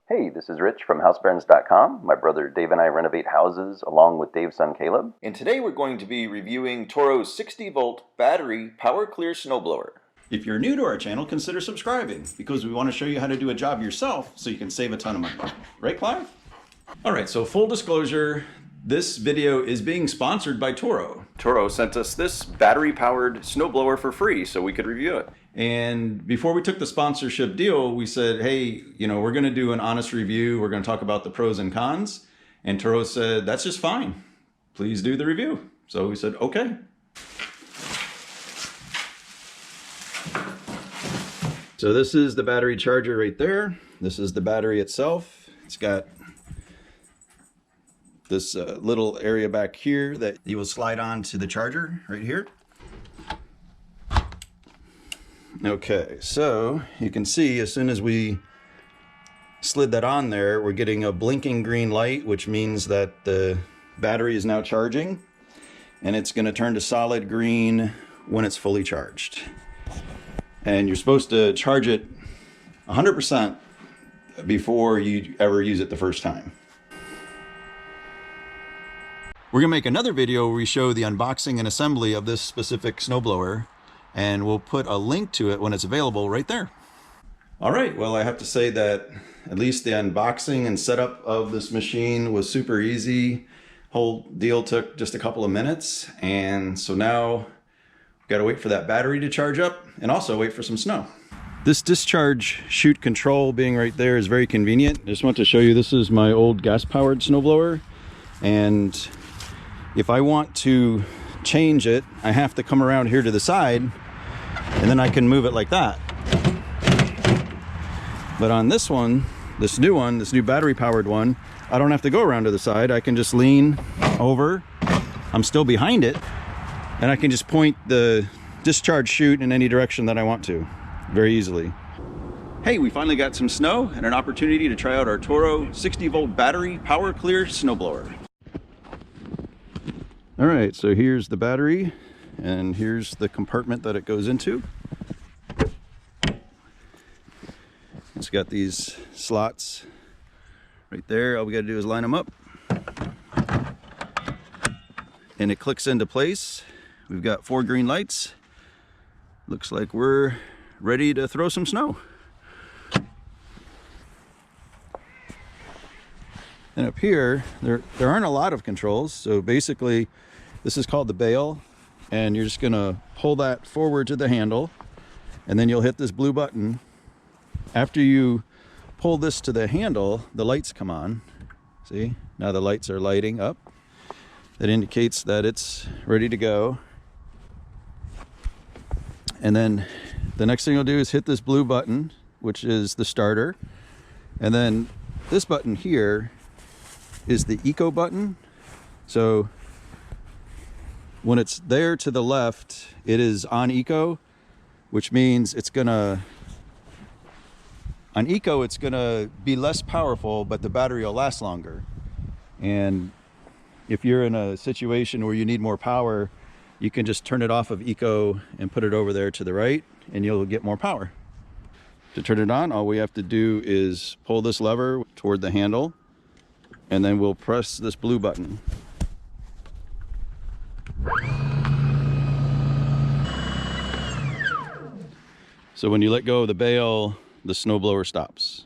Hey, this is Rich from housebarons.com. My brother Dave and I renovate houses along with Dave's son Caleb. And today we're going to be reviewing Toro's 60-volt battery power clear snowblower. If you're new to our channel, consider subscribing because we want to show you how to do a job yourself so you can save a ton of money. Right, Clive? All right, so full disclosure, this video is being sponsored by Toro. Toro sent us this battery-powered snowblower for free so we could review it. And before we took the sponsorship deal, we said, hey, we're going to do an honest review. We're going to talk about the pros and cons. And Toro said, that's just fine. Please do the review. So we said, okay. So this is the battery charger right there. This is the battery itself. It's got this little area back here that you will slide on to the charger right here. Okay, so you can see as soon as we slid that on there, we're getting a blinking green light, which means that the battery is now charging, and it's going to turn to solid green when it's fully charged. And you're supposed to charge it 100% before you ever use it the first time. We're going to make another video where we show the unboxing and assembly of this specific snowblower, and we'll put a link to it when it's available right there. All right, well, I have to say that at least the unboxing and setup of this machine was super easy. Whole deal took just a couple of minutes, and so now got to wait for that battery to charge up and also wait for some snow. This discharge chute control being right there is very convenient. I just want to show you, this is my old gas-powered snowblower, and if I want to change it, I have to come around here to the side, and then I can move it like that. But on this one, this new battery-powered one, I don't have to go around to the side. I can just lean over. I'm still behind it, and I can just point the discharge chute in any direction that I want to very easily. Hey, we finally got some snow and an opportunity to try out our Toro 60-volt battery power clear snowblower. All right, so here's the battery, and here's the compartment that it goes into. It's got these slots right there. All we got to do is line them up, and it clicks into place. We've got 4 green lights. Looks like we're ready to throw some snow. And up here, there aren't a lot of controls. So basically, this is called the bale, and you're just gonna pull that forward to the handle, and then you'll hit this blue button. After you pull this to the handle, the lights come on. See, now the lights are lighting up. That indicates that it's ready to go. And then the next thing you'll do is hit this blue button, which is the starter. And then this button here is the eco button. So when it's there to the left, it is on eco, which means it's gonna, on eco, it's gonna be less powerful, but the battery will last longer. And if you're in a situation where you need more power, you can just turn it off of eco and put it over there to the right, and you'll get more power. To turn it on, all we have to do is pull this lever toward the handle, and then we'll press this blue button. So when you let go of the bale, the snowblower stops.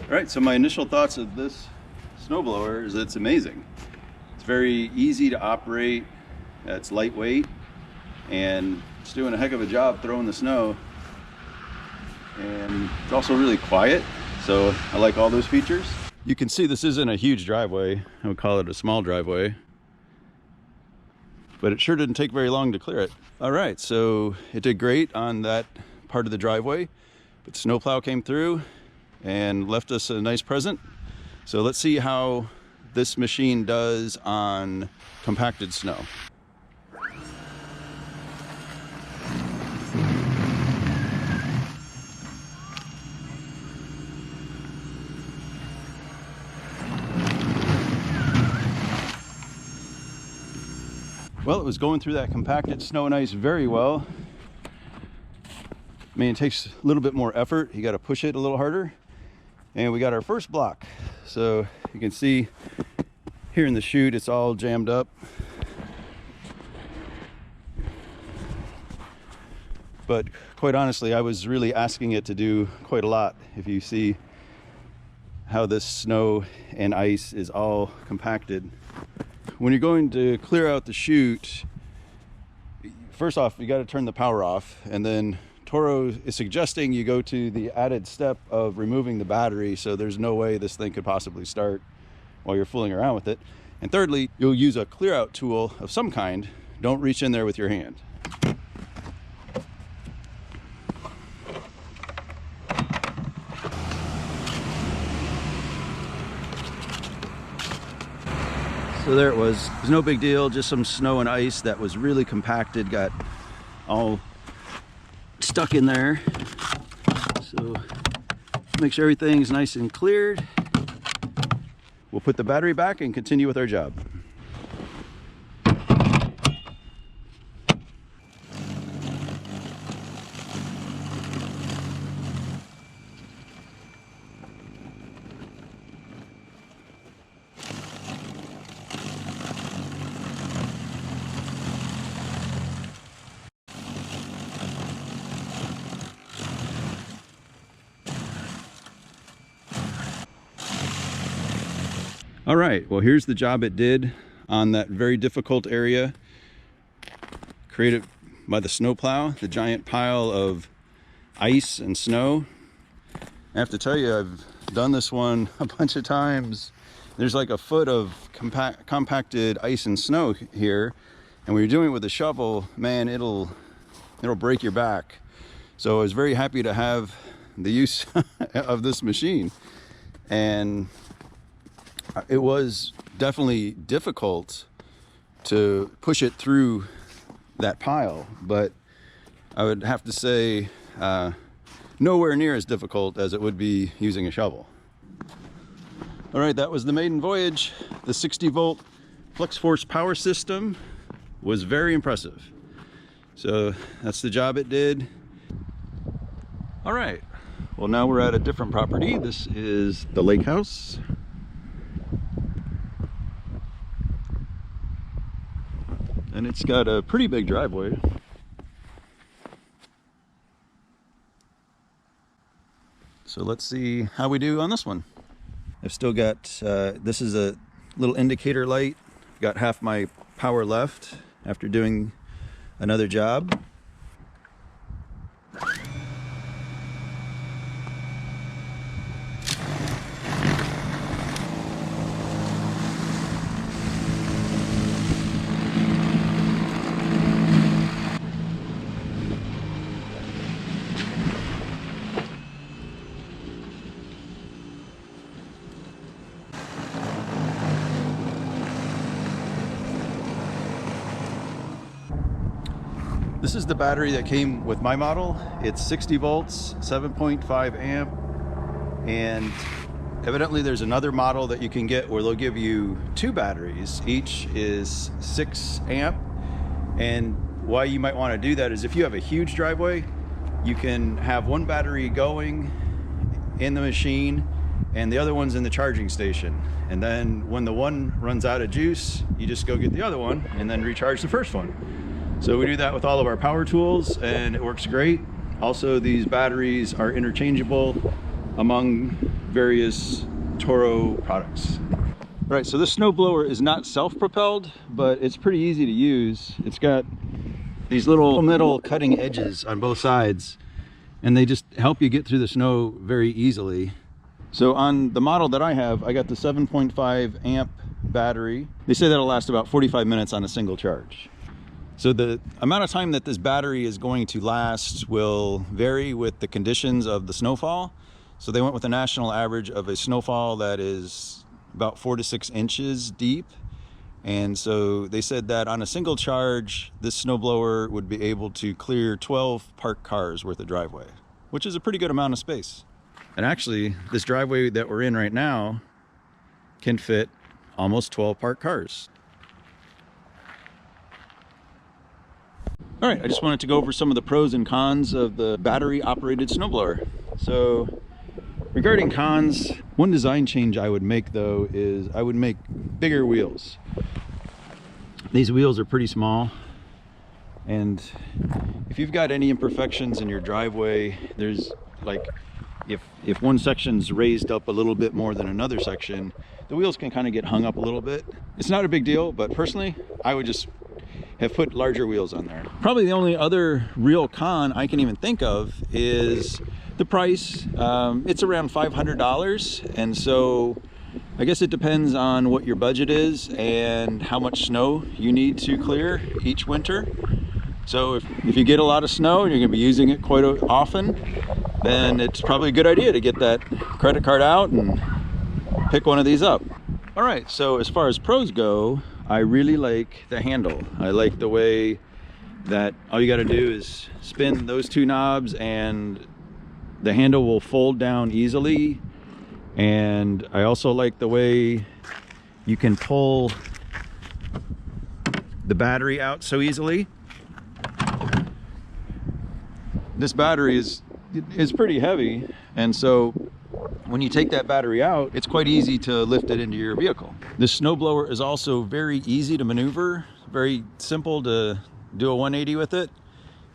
All right, so my initial thoughts of this snowblower is it's amazing. It's very easy to operate, it's lightweight, and it's doing a heck of a job throwing the snow. And it's also really quiet, so I like all those features. You can see this isn't a huge driveway. I would call it a small driveway. but it sure didn't take very long to clear it. All right, so it did great on that part of the driveway, but the snowplow came through and left us a nice present. So let's see how this machine does on compacted snow. Well, it was going through that compacted snow and ice very well. I mean, it takes a little bit more effort. You got to push it a little harder. And we got our first block. So you can see here in the chute, it's all jammed up. But quite honestly, I was really asking it to do quite a lot. If you see how this snow and ice is all compacted. When you're going to clear out the chute, first off, you got to turn the power off, and then Toro is suggesting you go to the added step of removing the battery, so there's no way this thing could possibly start while you're fooling around with it. And thirdly, you'll use a clear out tool of some kind. Don't reach in there with your hand. So there it was. It was no big deal, just some snow and ice that was really compacted, got all stuck in there. So make sure everything's nice and cleared. We'll put the battery back and continue with our job. All right, well, here's the job it did on that very difficult area created by the snowplow, the giant pile of ice and snow. I have to tell you, I've done this one a bunch of times. There's like a foot of compacted ice and snow here, and when you're doing it with a shovel, man, it'll break your back. So I was very happy to have the use of this machine, and it was definitely difficult to push it through that pile, but I would have to say nowhere near as difficult as it would be using a shovel. All right, that was the maiden voyage. The 60-volt flex force power system was very impressive. So that's the job it did. All right, well, now we're at a different property. This is the lake house. And it's got a pretty big driveway. So let's see how we do on this one. I've still got, this is a little indicator light. Got half my power left after doing another job. This is the battery that came with my model. It's 60 volts, 7.5 amp, and evidently there's another model that you can get where they'll give you two batteries. Each is 6 amp, and why you might want to do that is if you have a huge driveway, you can have one battery going in the machine and the other one's in the charging station. And then when the one runs out of juice, you just go get the other one and then recharge the first one. So we do that with all of our power tools and it works great. Also, these batteries are interchangeable among various Toro products. All right, so this snowblower is not self-propelled, but it's pretty easy to use. It's got these little metal cutting edges on both sides, and they just help you get through the snow very easily. So on the model that I have, I got the 7.5 amp battery. They say that'll last about 45 minutes on a single charge. So the amount of time that this battery is going to last will vary with the conditions of the snowfall. So they went with a national average of a snowfall that is about 4 to 6 inches deep. And so they said that on a single charge, this snowblower would be able to clear 12 parked cars worth of driveway, which is a pretty good amount of space. And actually, this driveway that we're in right now can fit almost 12 parked cars. All right, I just wanted to go over some of the pros and cons of the battery operated snowblower. So regarding cons, one design change I would make though is I would make bigger wheels. These wheels are pretty small, and if you've got any imperfections in your driveway, there's like if one section's raised up a little bit more than another section, the wheels can kind of get hung up a little bit. It's not a big deal, but personally I would just have put larger wheels on there. Probably the only other real con I can even think of is the price. It's around $500, and so I guess it depends on what your budget is and how much snow you need to clear each winter. So if you get a lot of snow and you're going to be using it quite often, then it's probably a good idea to get that credit card out and pick one of these up. All right, so as far as pros go, I really like the handle. I like the way that all you got to do is spin those two knobs and the handle will fold down easily. And I also like the way you can pull the battery out so easily. This battery is pretty heavy, and so when you take that battery out, it's quite easy to lift it into your vehicle. This snowblower is also very easy to maneuver, very simple to do a 180 with it.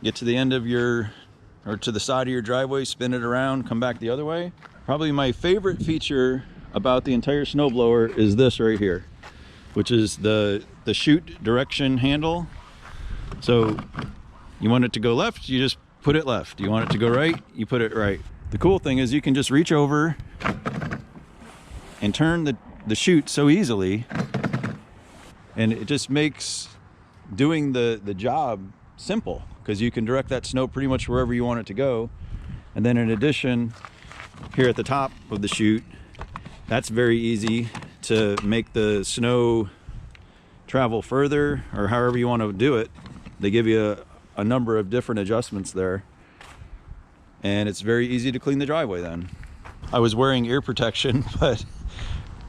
Get to the end of or to the side of your driveway, spin it around, come back the other way. Probably my favorite feature about the entire snowblower is this right here, which is the chute direction handle. So you want it to go left, you just put it left. You want it to go right, you put it right. The cool thing is you can just reach over and turn the chute so easily, and it just makes doing the job simple, because you can direct that snow pretty much wherever you want it to go. And then in addition, here at the top of the chute, that's very easy to make the snow travel further, or however you want to do it. They give you a number of different adjustments there, and it's very easy to clean the driveway then. I was wearing ear protection, but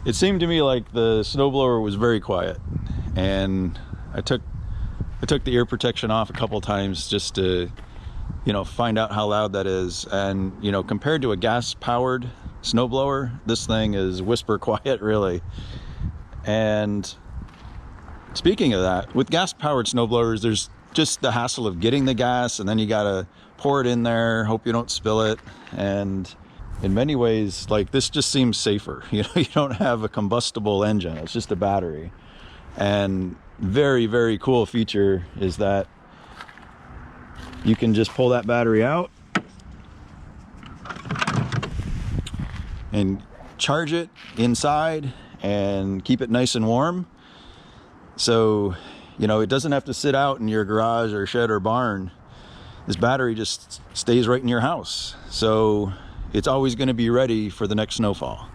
it seemed to me like the snowblower was very quiet, and I took the ear protection off a couple times just to, find out how loud that is. And compared to a gas powered snowblower, this thing is whisper quiet, really. And speaking of that, with gas powered snowblowers, there's just the hassle of getting the gas, and then you gotta pour it in there, hope you don't spill it. And in many ways, like, this just seems safer. You don't have a combustible engine, it's just a battery. And very, very cool feature is that you can just pull that battery out and charge it inside and keep it nice and warm. So, it doesn't have to sit out in your garage or shed or barn. This battery just stays right in your house. So it's always going to be ready for the next snowfall.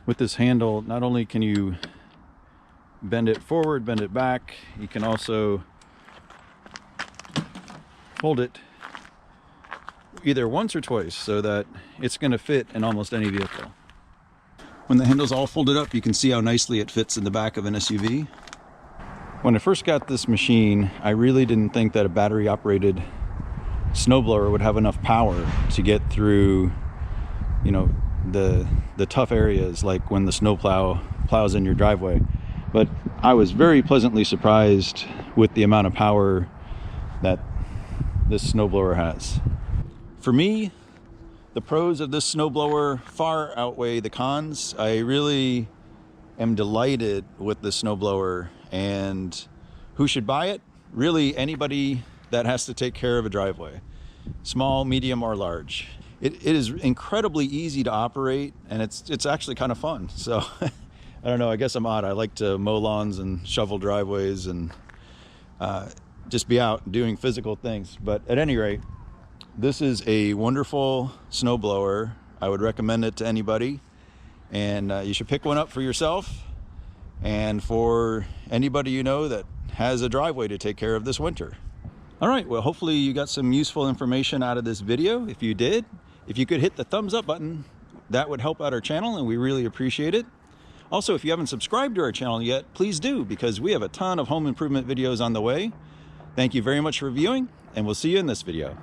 With this handle, not only can you bend it forward, bend it back, you can also fold it either once or twice so that it's going to fit in almost any vehicle. When the handle's all folded up, you can see how nicely it fits in the back of an SUV. When I first got this machine, I really didn't think that a battery operated snowblower would have enough power to get through, the tough areas, like when the snowplow plows in your driveway. But I was very pleasantly surprised with the amount of power that this snowblower has. For me, the pros of this snowblower far outweigh the cons. I really am delighted with the snowblower, and who should buy it? Really anybody that has to take care of a driveway, small, medium, or large. It is incredibly easy to operate, and it's actually kind of fun. So I don't know, I guess I'm odd. I like to mow lawns and shovel driveways, and just be out doing physical things. But at any rate, this is a wonderful snowblower. I would recommend it to anybody, and you should pick one up for yourself and for anybody you know that has a driveway to take care of this winter. All right, well, hopefully you got some useful information out of this video. If you did, if you could hit the thumbs up button, that would help out our channel, and we really appreciate it. Also, if you haven't subscribed to our channel yet, please do, because we have a ton of home improvement videos on the way. Thank you very much for viewing, and we'll see you in this video.